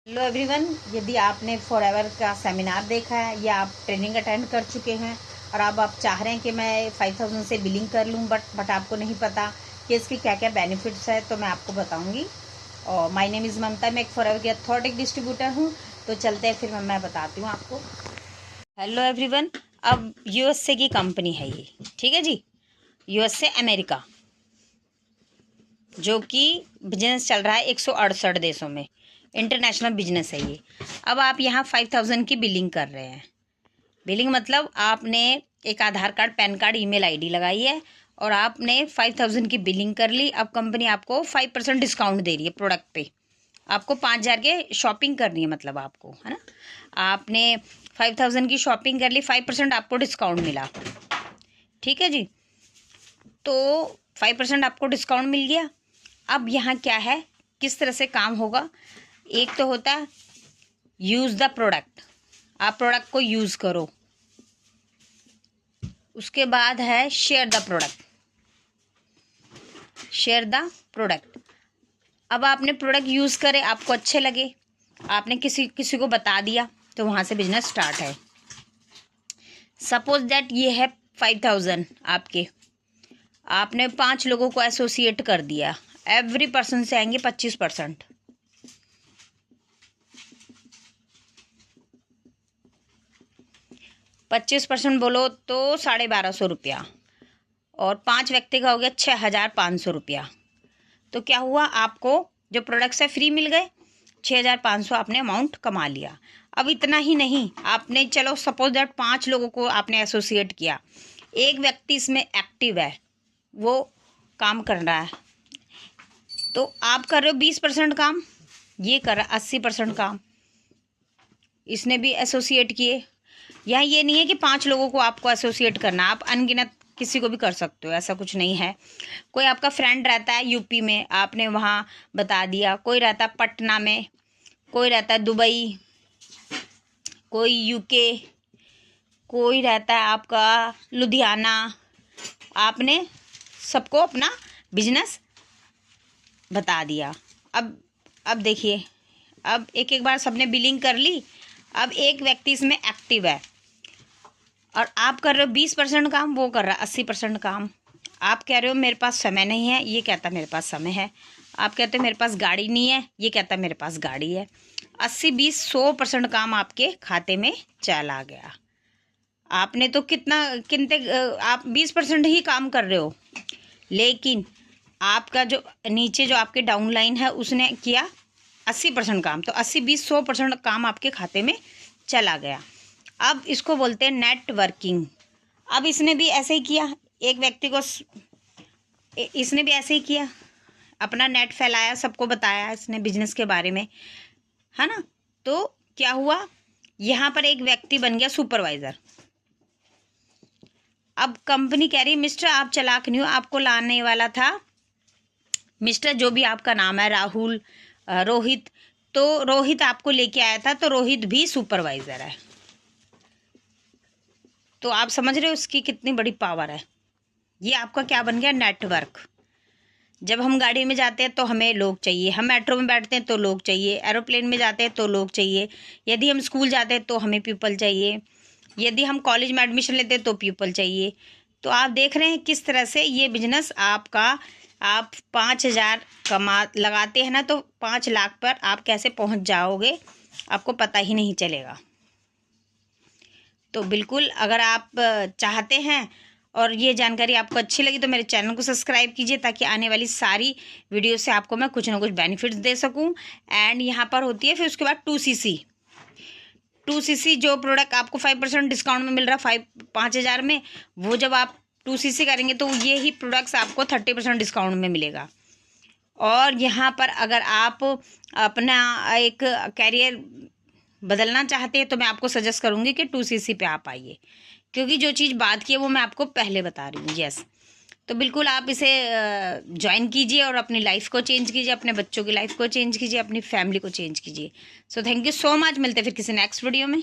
Hello everyone, यदि आपने forever का सेमिनार देखा है या आप ट्रेनिंग अटेंड कर चुके हैं और अब आप चाह रहे हैं कि मैं 5000 से बिलिंग कर लूं, बट आपको नहीं पता कि इसके क्या क्या बेनिफिट्स है, तो मैं आपको बताऊंगी। और माय नेम इज़ ममता, मैं एक फॉरएवर की अथॉरिटी डिस्ट्रीब्यूटर हूं। तो चलते हैं, फिर मैं बताती हूँ आपको। हेलो एवरीवन, अब यूएसए की कंपनी है ये, ठीक है जी। यूएसए अमेरिका, जो कि बिजनेस चल रहा है 168 देशों में, इंटरनेशनल बिजनेस है ये। अब आप यहाँ 5000 की बिलिंग कर रहे हैं। बिलिंग मतलब आपने एक Aadhaar card, PAN card, email ID लगाई है और आपने 5000 की बिलिंग कर ली। अब कंपनी आपको 5% डिस्काउंट दे रही है प्रोडक्ट पे। आपको 5000 के शॉपिंग करनी है, मतलब आपको, है ना। आपने 5000 की शॉपिंग कर ली, 5% आपको डिस्काउंट मिला, ठीक है जी। तो 5% आपको डिस्काउंट मिल गया। अब यहाँ क्या है, किस तरह से काम होगा। एक तो होता है यूज़ द प्रोडक्ट, आप प्रोडक्ट को यूज़ करो। उसके बाद है share the product, share the product. अब आपने प्रोडक्ट यूज़ करे, आपको अच्छे लगे, आपने किसी को बता दिया, तो वहाँ से बिजनेस स्टार्ट है। सपोज दैट ये है 5000 आपके, आपने 5 लोगों को एसोसिएट कर दिया, एवरी पर्सन से आएंगे 25%। 25% बोलो तो 1250 रुपया, और 5 व्यक्ति का हो गया 6500 रुपया। तो क्या हुआ, आपको जो प्रोडक्ट्स है फ्री मिल गए, 6500 आपने अमाउंट कमा लिया। अब इतना ही नहीं, आपने चलो सपोज दैट 5 लोगों को आपने एसोसिएट किया, एक व्यक्ति इसमें एक्टिव है, वो काम कर रहा है, तो आप कर रहे हो 20% काम, ये कर रहा है 80% काम। इसने भी एसोसिएट किए। यहाँ ये नहीं है कि 5 लोगों को आपको एसोसिएट करना, आप अनगिनत किसी को भी कर सकते हो, ऐसा कुछ नहीं है। कोई आपका फ्रेंड रहता है यूपी में, आपने वहाँ बता दिया। कोई रहता है पटना में, कोई रहता है दुबई, कोई यूके, कोई रहता है आपका लुधियाना। आपने सबको अपना बिजनेस बता दिया। अब देखिए, अब एक एक बार सबने बिलिंग कर ली। अब एक व्यक्ति इसमें एक्टिव है और आप कर रहे हो 20% काम, वो कर रहा है 80% काम। आप कह रहे हो मेरे पास समय नहीं है, ये कहता है मेरे पास समय है। आप कहते हो मेरे पास गाड़ी नहीं है, ये कहता है मेरे पास गाड़ी है। 80-20-100% काम आपके खाते में चला गया। आपने तो कितने आप 20% ही काम कर रहे हो, लेकिन आपका जो नीचे जो आपके डाउन लाइन है उसने किया 80% काम। तो 80-20-100% काम आपके खाते में चला गया। अब इसको बोलते हैं नेटवर्किंग। अब इसने भी ऐसे ही किया, एक व्यक्ति को इसने भी ऐसे ही किया, अपना नेट फैलाया, सबको बताया इसने बिजनेस के बारे में, है ना। तो क्या हुआ, यहाँ पर एक व्यक्ति बन गया सुपरवाइज़र। अब कंपनी कह रही मिस्टर आप चालाक नहीं हो, आपको लाने वाला था मिस्टर, जो भी आपका नाम है, राहुल, रोहित, तो रोहित आपको लेके आया था, तो रोहित भी सुपरवाइज़र है। तो आप समझ रहे हो उसकी कितनी बड़ी पावर है। ये आपका क्या बन गया, नेटवर्क। जब हम गाड़ी में जाते हैं तो हमें लोग चाहिए, हम मेट्रो में बैठते हैं तो लोग चाहिए, एरोप्लेन में जाते हैं तो लोग चाहिए, यदि हम स्कूल जाते हैं तो हमें पीपल चाहिए, यदि हम कॉलेज में एडमिशन लेते हैं तो पीपल चाहिए। तो आप देख रहे हैं किस तरह से ये बिजनेस आपका, आप 5000 लगाते हैं ना, तो 5 लाख पर आप कैसे पहुंच जाओगे, आपको पता ही नहीं चलेगा। तो बिल्कुल, अगर आप चाहते हैं और ये जानकारी आपको अच्छी लगी तो मेरे चैनल को सब्सक्राइब कीजिए, ताकि आने वाली सारी वीडियो से आपको मैं कुछ ना कुछ बेनिफिट्स दे सकूं। एंड यहाँ पर होती है फिर उसके बाद 2cc जो प्रोडक्ट आपको 5% डिस्काउंट में मिल रहा है 5000 में, वो जब आप 2cc करेंगे तो ये ही प्रोडक्ट्स आपको 30% डिस्काउंट में मिलेगा। और यहाँ पर अगर आप अपना एक कैरियर बदलना चाहते हैं तो मैं आपको सजेस्ट करूँगी कि 2cc पे आप आइए, क्योंकि जो चीज़ बात की है वो मैं आपको पहले बता रही हूँ। यस, तो बिल्कुल आप इसे ज्वाइन कीजिए और अपनी लाइफ को चेंज कीजिए, अपने बच्चों की लाइफ को चेंज कीजिए, अपनी फैमिली को चेंज कीजिए। So thank you so much, मिलते हैं फिर किसी नेक्स्ट वीडियो में।